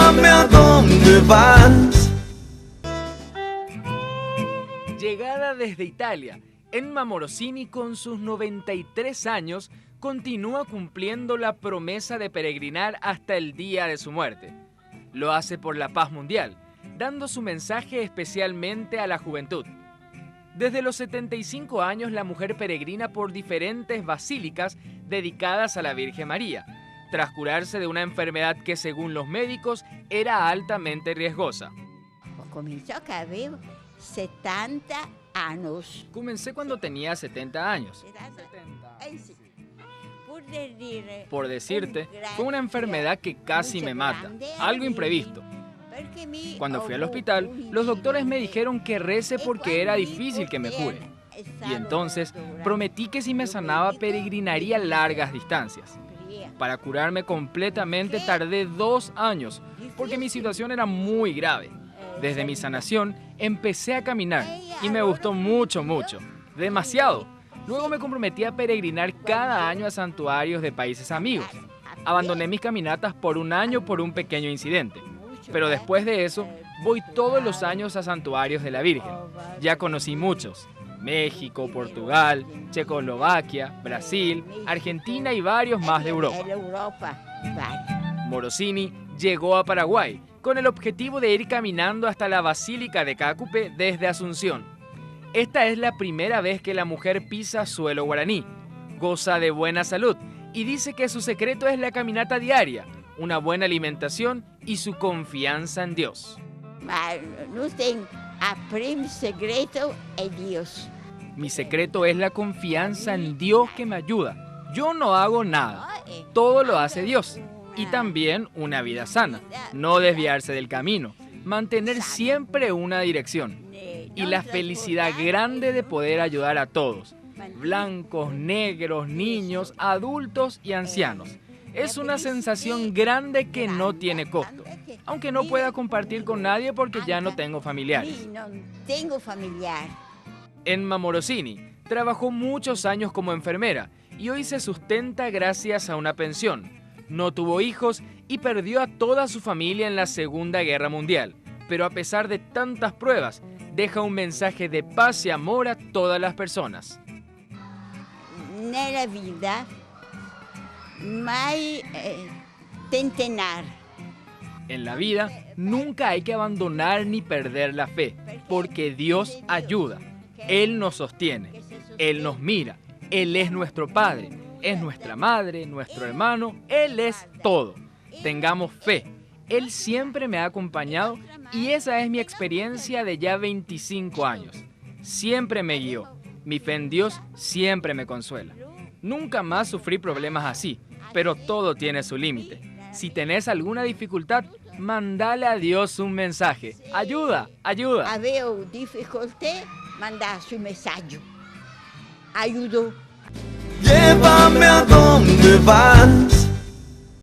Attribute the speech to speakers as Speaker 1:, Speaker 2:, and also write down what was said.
Speaker 1: llévame a donde vas.
Speaker 2: Llegada desde Italia, Emma Morosini con sus 93 años continúa cumpliendo la promesa de peregrinar hasta el día de su muerte. Lo hace por la paz mundial, dando su mensaje especialmente a la juventud. Desde los 75 años la mujer peregrina por diferentes basílicas dedicadas a la Virgen María, tras curarse de una enfermedad que según los médicos era altamente riesgosa.
Speaker 3: Comenzó que avevo 70 años.
Speaker 2: Comencé cuando tenía 70 años. Por decirte, fue una enfermedad que casi me mata, algo imprevisto. Cuando fui al hospital, los doctores me dijeron que rece porque era difícil que me cure. Y entonces prometí que si me sanaba peregrinaría largas distancias. Para curarme completamente tardé 2 años, porque mi situación era muy grave. Desde mi sanación empecé a caminar y me gustó mucho, demasiado. Luego me comprometí a peregrinar cada año a santuarios de países amigos. Abandoné mis caminatas por 1 año por un pequeño incidente. Pero después de eso, voy todos los años a santuarios de la Virgen. Ya conocí muchos: México, Portugal, Checoslovaquia, Brasil, Argentina y varios más de Europa. Morosini llegó a Paraguay con el objetivo de ir caminando hasta la Basílica de Cacupe desde Asunción. Esta es la primera vez que la mujer pisa suelo guaraní. Goza de buena salud y dice que su secreto es la caminata diaria, una buena alimentación y su confianza en Dios.
Speaker 3: Mi secreto es Dios.
Speaker 2: Mi secreto es la confianza en Dios que me ayuda. Yo no hago nada, todo lo hace Dios. Y también una vida sana, no desviarse del camino, mantener siempre una dirección. Y la felicidad grande de poder ayudar a todos, blancos, negros, niños, adultos y ancianos. Es una sensación grande que no tiene costo, aunque no pueda compartir con nadie porque ya no tengo familiares. Emma Morosini trabajó muchos años como enfermera y hoy se sustenta gracias a una pensión. No tuvo hijos y perdió a toda su familia en la Segunda Guerra Mundial, pero a pesar de tantas pruebas, deja un mensaje de paz y amor a todas las personas.
Speaker 3: Nella vida mai tentenar.
Speaker 2: En la vida nunca hay que abandonar ni perder la fe, porque Dios ayuda, Él nos sostiene, Él nos mira, Él es nuestro Padre, es nuestra madre, nuestro hermano, Él es todo. Tengamos fe, Él siempre me ha acompañado y esa es mi experiencia de ya 25 años. Siempre me guió, mi fe en Dios siempre me consuela. Nunca más sufrí problemas así, pero todo tiene su límite. Si tenés alguna dificultad, mandale a Dios un mensaje. Ayuda, ayuda.
Speaker 3: Avevo dificultad, mandar su mensaje. Ayudo.
Speaker 1: Llévame a donde vas.